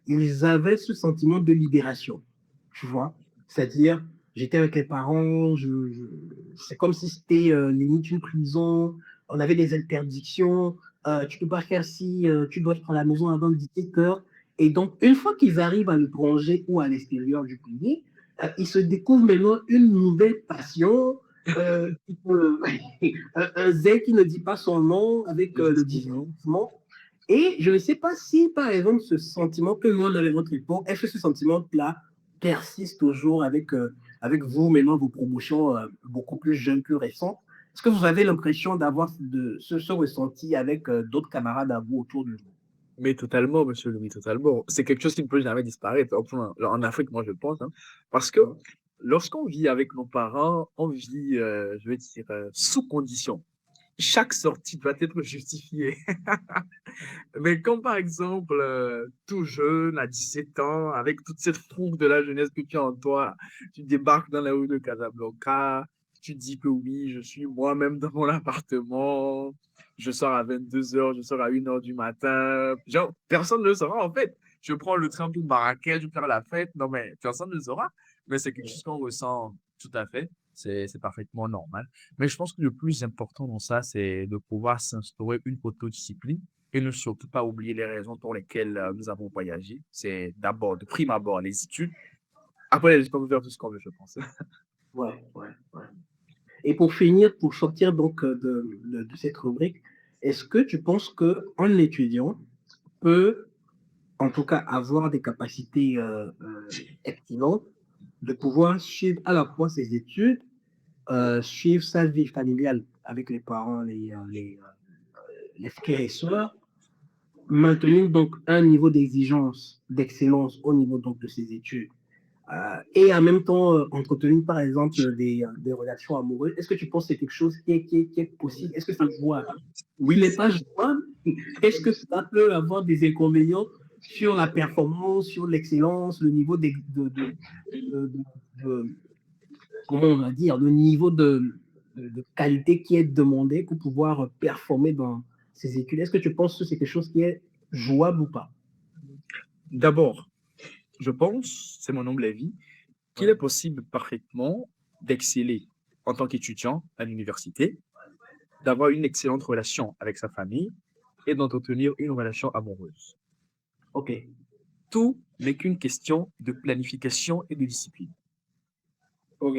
ils avaient ce sentiment de libération, tu vois. C'est-à-dire, j'étais avec les parents, c'est comme si c'était limite une prison, on avait des interdictions, tu ne peux pas faire si, tu dois être à la maison avant 17 heures. Et donc, une fois qu'ils arrivent à l'étranger ou à l'extérieur du pays, ils se découvrent maintenant une nouvelle passion, un Z qui ne dit pas son nom avec le Justement. divertissement. Et je ne sais pas si, par exemple, ce sentiment que nous, on avait votre époque, est-ce que ce sentiment-là persiste toujours avec vous, maintenant, vos promotions beaucoup plus jeunes, plus récentes? Est-ce que vous avez l'impression d'avoir ce ressenti avec d'autres camarades à vous autour de vous? Mais totalement, monsieur Louis, totalement. C'est quelque chose qui ne peut jamais disparaître. Enfin, en Afrique, moi, je pense, hein. Parce que lorsqu'on vit avec nos parents, on vit, je vais dire, sous condition. chaque sortie doit être justifiée. Mais quand, par exemple, tout jeune, à 17 ans, avec toute cette fougue de la jeunesse que tu as en toi, tu débarques dans la rue de Casablanca, tu dis que oui, je suis moi-même dans mon appartement, je sors à 22 heures, je sors à 1 heure du matin. Genre, personne ne le saura, en fait. Je prends le train pour Marrakech, je vais faire la fête. Non, mais personne ne le saura. Mais c'est quelque chose qu'on ressent tout à fait. C'est parfaitement normal. Mais je pense que le plus important dans ça, c'est de pouvoir s'instaurer une autodiscipline et ne surtout pas oublier les raisons pour lesquelles nous avons voyagé. C'est d'abord, de prime abord, les études. Après, les études, on peut faire tout ce qu'on veut, je pense. Ouais, ouais, ouais. Et pour finir, pour sortir donc de cette rubrique, est-ce que tu penses qu'un étudiant peut, en tout cas, avoir des capacités excellentes de pouvoir suivre à la fois ses études, suivre sa vie familiale avec les parents, les frères et sœurs, maintenir donc un niveau d'exigence, d'excellence au niveau donc de ses études, et en même temps entretenir par exemple des relations amoureuses. Est-ce que tu penses que c'est quelque chose qui est possible? Est-ce que c'est jouable? S'il Oui, n'est pas jouable, est-ce que ça peut avoir des inconvénients sur la performance, sur l'excellence, le niveau de, de, comment on va dire, le niveau de qualité qui est demandé pour pouvoir performer dans ces études? Est-ce que tu penses que c'est quelque chose qui est jouable ou pas? d'abord, je pense, c'est mon humble avis, qu'il Ouais. est possible parfaitement d'exceller en tant qu'étudiant à l'université, d'avoir une excellente relation avec sa famille et d'entretenir une relation amoureuse. Ok. Tout n'est qu'une question de planification et de discipline. Ok.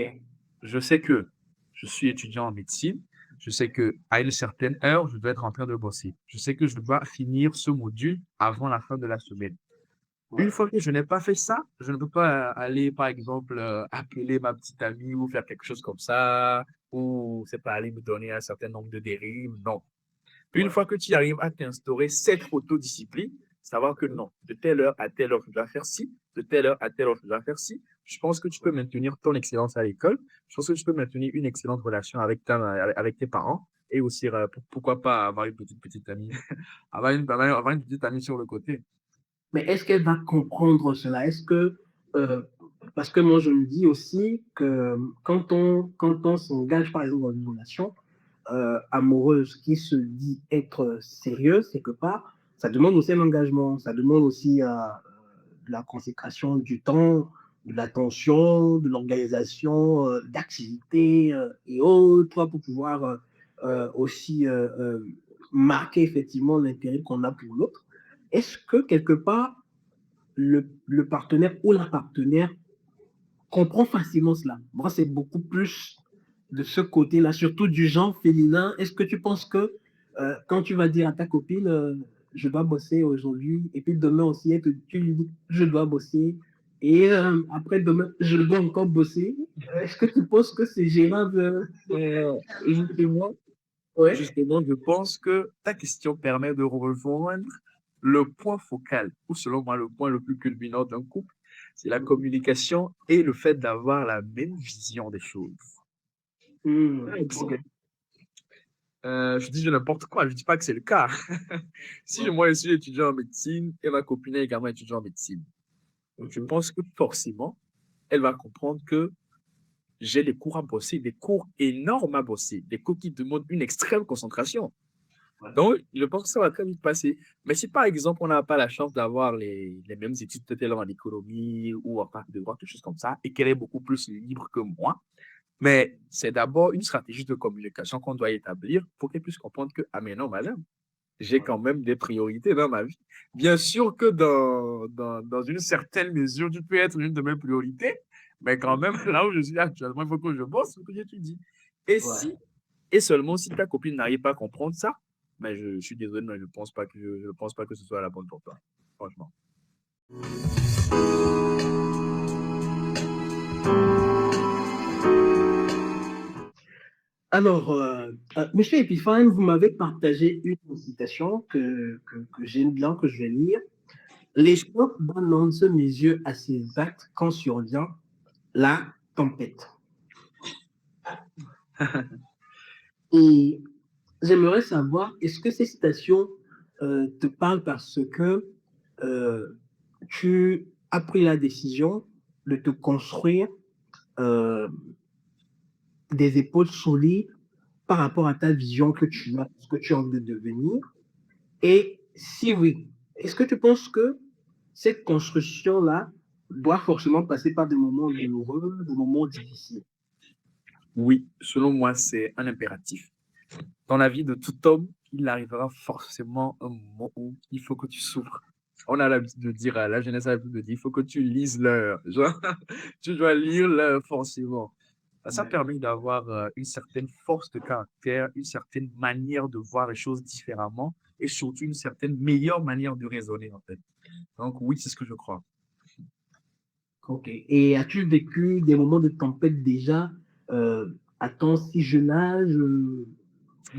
Je sais que je suis étudiant en médecine. Je sais que à une certaine heure, je dois être en train de bosser. Je sais que je dois finir ce module avant la fin de la semaine. Une Ouais. fois que je n'ai pas fait ça, je ne peux pas aller, par exemple, appeler ma petite amie ou faire quelque chose comme ça, ou c'est pas aller me donner un certain nombre de dérives. Non. Une Ouais. fois que tu arrives à t'instaurer cette autodiscipline, savoir que non, de telle heure à telle heure, je dois faire ci, de telle heure à telle heure, je dois faire ci, je pense que tu peux maintenir ton excellence à l'école. Je pense que tu peux maintenir une excellente relation avec tes parents et aussi, pourquoi pas avoir une petite amie, avoir une petite amie sur le côté. Mais est-ce qu'elle va comprendre cela? Est-ce que, euh, parce que moi je me dis aussi que quand on s'engage par exemple dans une relation amoureuse qui se dit être sérieuse quelque part, ça demande aussi un engagement, ça demande aussi de la consécration du temps, de l'attention, de l'organisation d'activités et autres pour pouvoir aussi marquer effectivement l'intérêt qu'on a pour l'autre. Est-ce que quelque part, le partenaire ou la partenaire comprend facilement cela? Moi, c'est beaucoup plus de ce côté-là, surtout du genre féminin. Est-ce que tu penses que quand tu vas dire à ta copine, je dois bosser aujourd'hui, et puis demain aussi, tu lui dis, je dois bosser, et après demain, je dois encore bosser, est-ce que tu penses que c'est gérable? Justement, Ouais. justement, je pense que ta question permet de rejoindre le point focal, ou selon moi, le point le plus culminant d'un couple, c'est la communication et le fait d'avoir la même vision des choses. Par Ok. exemple, je dis de n'importe quoi, je dis pas que c'est le cas. Si Ouais. moi, je suis étudiant en médecine et ma copine est également étudiante en médecine, je Mhm. pense que forcément, elle va comprendre que j'ai des cours à bosser, des cours énormes à bosser, des cours qui demandent une extrême concentration. Ouais. Donc, je pense que ça va très vite passer. Mais si par exemple, on n'a pas la chance d'avoir les mêmes études, peut-être en économie ou en fac de droit, quelque chose comme ça, et qu'elle est beaucoup plus libre que moi, mais c'est d'abord une stratégie de communication qu'on doit établir pour qu'elle puisse comprendre que, ah mais non, madame, j'ai Ouais. quand même des priorités dans ma vie. Bien sûr que dans une certaine mesure, tu peux être une de mes priorités, mais quand même, là où je suis actuellement, il faut que je bosse, il faut que j'étudie. Et Ouais. si, et seulement si ta copine n'arrive pas à comprendre ça, mais je suis désolé, mais je pense pas que ce soit la bonne pour toi. Franchement. Alors, Monsieur Epiphane, vous m'avez partagé une citation que j'aime bien, que je vais lire. L'échoppe balance mes yeux à ses actes quand survient la tempête. Et j'aimerais savoir, est-ce que ces citations te parlent parce que tu as pris la décision de te construire euh, des épaules solides par rapport à ta vision que tu as, ce que tu as envie de devenir? Et si oui, est-ce que tu penses que cette construction-là doit forcément passer par des moments douloureux, des moments difficiles? Oui, selon moi, c'est un impératif. Dans la vie de tout homme, il arrivera forcément un moment où il faut que tu souffres. On a l'habitude de dire, la jeunesse a l'habitude de dire, il faut que tu lises l'heure. Genre, tu dois lire l'heure forcément. Ça Ouais. permet d'avoir une certaine force de caractère, une certaine manière de voir les choses différemment et surtout une certaine meilleure manière de raisonner en fait. Donc oui, c'est ce que je crois. Ok. Et as-tu vécu des moments de tempête déjà à ton si jeune âge?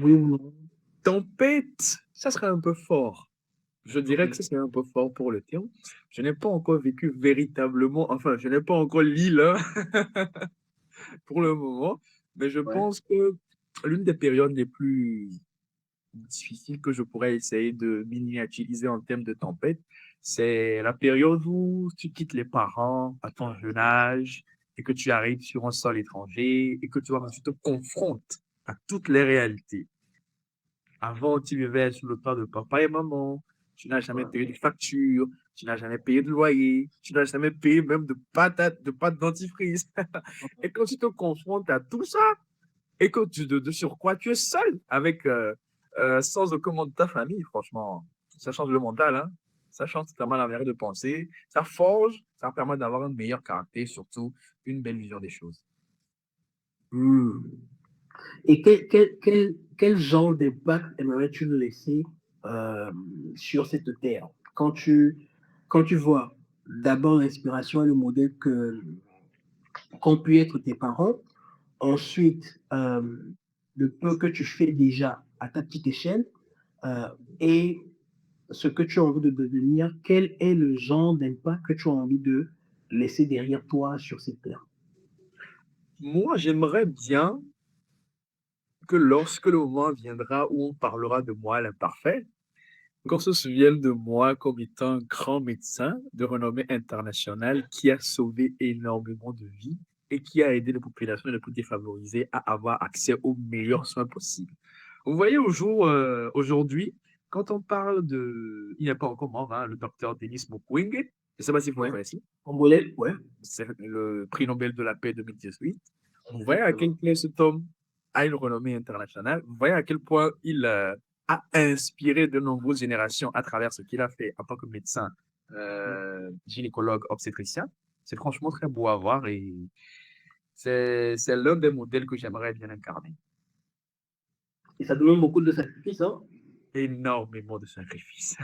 Oui ou non? Tempête, ça serait un peu fort. Je Ok. dirais que ça serait un peu fort pour le terme. Je n'ai pas encore vécu véritablement, enfin, je n'ai pas encore l'île pour le moment, mais je Ouais. pense que l'une des périodes les plus difficiles que je pourrais essayer de miniaturiser en termes de tempête, c'est la période où tu quittes les parents à ton jeune âge et que tu arrives sur un sol étranger et que tu te confrontes à toutes les réalités. Avant, tu vivais sous le toit de papa et maman. Tu n'as jamais Ouais. payé de facture. Tu n'as jamais payé de loyer. Tu n'as jamais payé même de pâte dentifrice. Et quand tu te confrontes à tout ça, et que de surcroît, tu es seul avec, sans aucun membre de ta famille, franchement, ça change le mental, hein. Ça change totalement la manière de penser. Ça forge, ça permet d'avoir un meilleur caractère, surtout une belle vision des choses. Hmm. Et quel genre d'impact aimerais-tu laisser euh, sur cette terre quand tu vois d'abord l'inspiration et le modèle qu'ont pu être tes parents, ensuite le peu que tu fais déjà à ta petite échelle et ce que tu as envie de devenir, quel est le genre d'impact que tu as envie de laisser derrière toi sur cette terre? Moi, j'aimerais bien que lorsque le moment viendra où on parlera de moi l'imparfait, qu'on se souvienne de moi comme étant un grand médecin de renommée internationale qui a sauvé énormément de vies et qui a aidé les populations les plus défavorisées à avoir accès aux meilleurs soins possibles. Vous voyez, aujourd'hui, quand on parle de, il n'est pas encore mort, hein, le docteur Denis Mukwege, je ne sais pas si vous le Ouais. connaissez, Congolais? Ouais. c'est le prix Nobel de la paix 2018. Vous voyez à quel Exactement. point cet homme a une renommée internationale. Vous voyez à quel point il a inspiré de nombreuses générations à travers ce qu'il a fait en tant que médecin, gynécologue, obstétricien. C'est franchement très beau à voir et c'est l'un des modèles que j'aimerais bien incarner. Et ça demande beaucoup de sacrifices, hein? Énormément de sacrifices.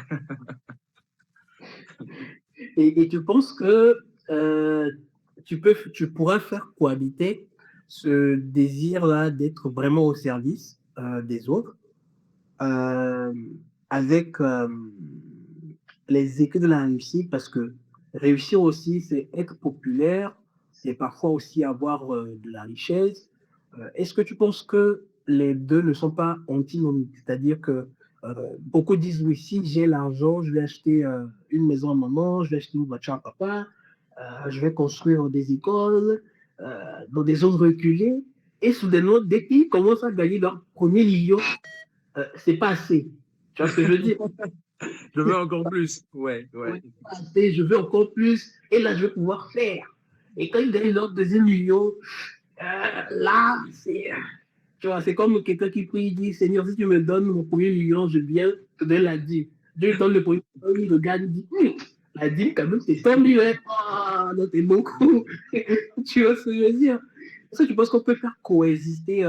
Et tu penses que euh, tu pourras faire cohabiter ce désir-là d'être vraiment au service des autres euh, avec les écrits de la réussite, parce que réussir aussi, c'est être populaire, c'est parfois aussi avoir de la richesse. Est-ce que tu penses que les deux ne sont pas antinomiques? C'est-à-dire que beaucoup disent, oui, si j'ai l'argent, je vais acheter une maison à maman, je vais acheter une voiture à papa, je vais construire des écoles dans des zones reculées. Et soudainement, dès qu'ils commencent à gagner leur premier million, c'est pas assez. Tu vois ce que je veux dire? Je veux encore plus. Ouais, Ouais, ouais. c'est pas assez, je veux encore plus. Et là, je vais pouvoir faire. Et quand ils gagnent leur deuxième million, là, tu vois, c'est comme quelqu'un qui prie, il dit, Seigneur, si tu me donnes mon premier million, je viens te donner la dîme. Dieu lui donne le premier million, il regarde, il dit, la dîme, quand même, c'est tant mieux. Hein. Oh, non, c'est beaucoup. Tu vois ce que je veux dire? Est-ce que tu penses qu'on peut faire coexister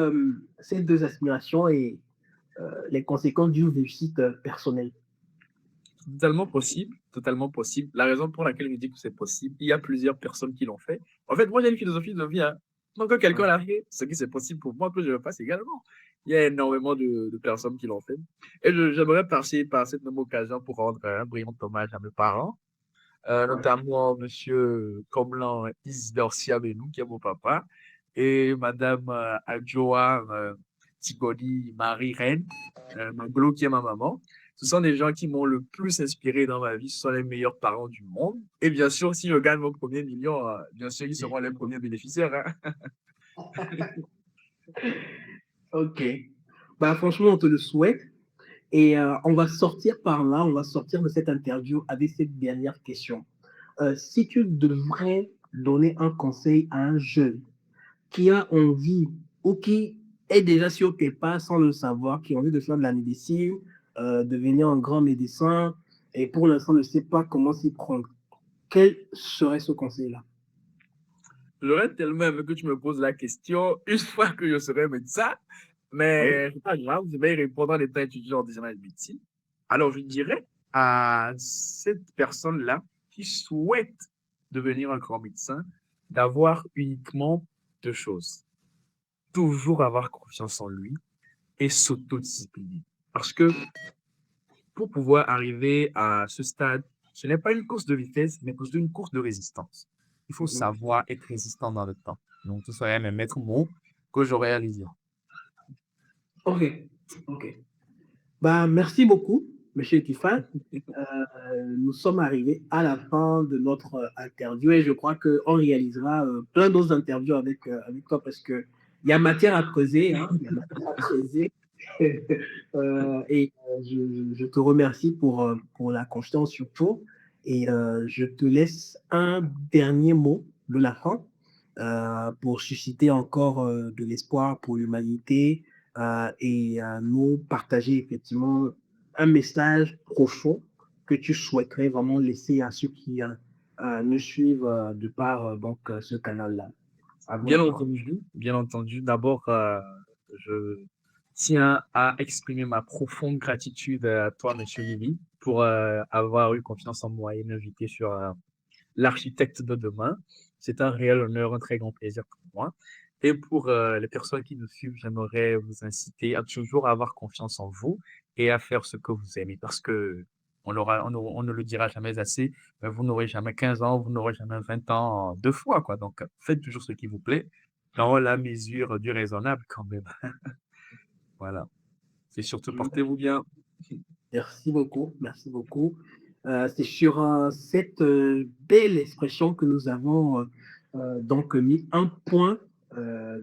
ces deux aspirations et les conséquences d'une réussite personnelle? Totalement possible, totalement possible. La raison pour laquelle je dis que c'est possible, il y a plusieurs personnes qui l'ont fait. En fait, moi, j'ai une philosophie de vie, hein. Donc, quand quelqu'un Ouais. l'a fait, ce qui c'est possible pour moi, que je le fasse également. Il y a énormément de personnes qui l'ont fait. Et j'aimerais passer par cette même occasion pour rendre un brillant hommage à mes parents, Ouais. notamment Monsieur Comlan Isidore Siabenou, qui est mon papa, et Madame Adjoa Tigoni, Marie, Reine, Maglo qui est ma maman. Ce sont des gens qui m'ont le plus inspiré dans ma vie. Ce sont les meilleurs parents du monde. Et bien sûr, si je gagne mon premier million, bien sûr, ils seront les premiers bénéficiaires, hein. Ok. Bah, franchement, on te le souhaite. Et on va sortir par là, on va sortir de cette interview avec cette dernière question. Si tu devrais donner un conseil à un jeune qui a envie ou qui est déjà sur tes pas sans le savoir, qui a envie de faire de la médecine, devenir un grand médecin, et pour l'instant ne sait pas comment s'y prendre, quel serait ce conseil-là? J'aurais tellement aimé que tu me poses la question une fois que je serai médecin, Oui. mais c'est pas grave, je vais y répondre en étant étudiant en deuxième année de médecine. Alors, je dirais à cette personne-là qui souhaite devenir un grand médecin d'avoir uniquement deux choses. Toujours avoir confiance en lui et s'autodiscipliner. Parce que pour pouvoir arriver à ce stade, ce n'est pas une course de vitesse, mais plutôt une course de résistance. Il faut Mhm. savoir être résistant dans le temps. Donc, tout serait mes maîtres mots que j'aurais à lui dire. Ok, ok. Bah, merci beaucoup, Monsieur Tiffan. Nous sommes arrivés à la fin de notre interview et je crois qu'on réalisera plein d'autres interviews avec toi parce qu'il y a matière à creuser, hein, il y a matière à creuser. Je te remercie pour la confiance surtout et je te laisse un dernier mot de la fin pour susciter encore de l'espoir pour l'humanité nous partager effectivement un message profond que tu souhaiterais vraiment laisser à ceux qui nous suivent de par ce canal-là. À vous la parole. Bien entendu. D'abord, je tiens à exprimer ma profonde gratitude à toi, Monsieur Lily, pour avoir eu confiance en moi et m'inviter sur l'architecte de demain. C'est un réel honneur, un très grand plaisir pour moi. Et pour les personnes qui nous suivent, j'aimerais vous inciter à toujours avoir confiance en vous et à faire ce que vous aimez parce que on ne le dira jamais assez, mais vous n'aurez jamais 15 ans, vous n'aurez jamais 20 ans deux fois, quoi. Donc, faites toujours ce qui vous plaît dans la mesure du raisonnable quand même. Voilà. Et surtout, portez-vous bien. Merci beaucoup, merci beaucoup. C'est sur cette belle expression que nous avons donc mis un point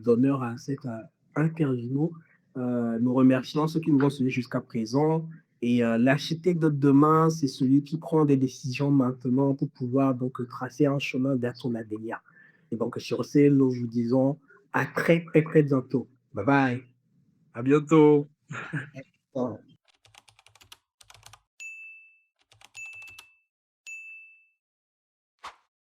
d'honneur à cette interview. Nous remercions ceux qui nous ont suivis jusqu'à présent. Et l'architecte de demain, c'est celui qui prend des décisions maintenant pour pouvoir donc tracer un chemin vers son avenir. Et donc sur ce, nous vous disons à très très très bientôt. Bye bye. À bientôt. Au revoir.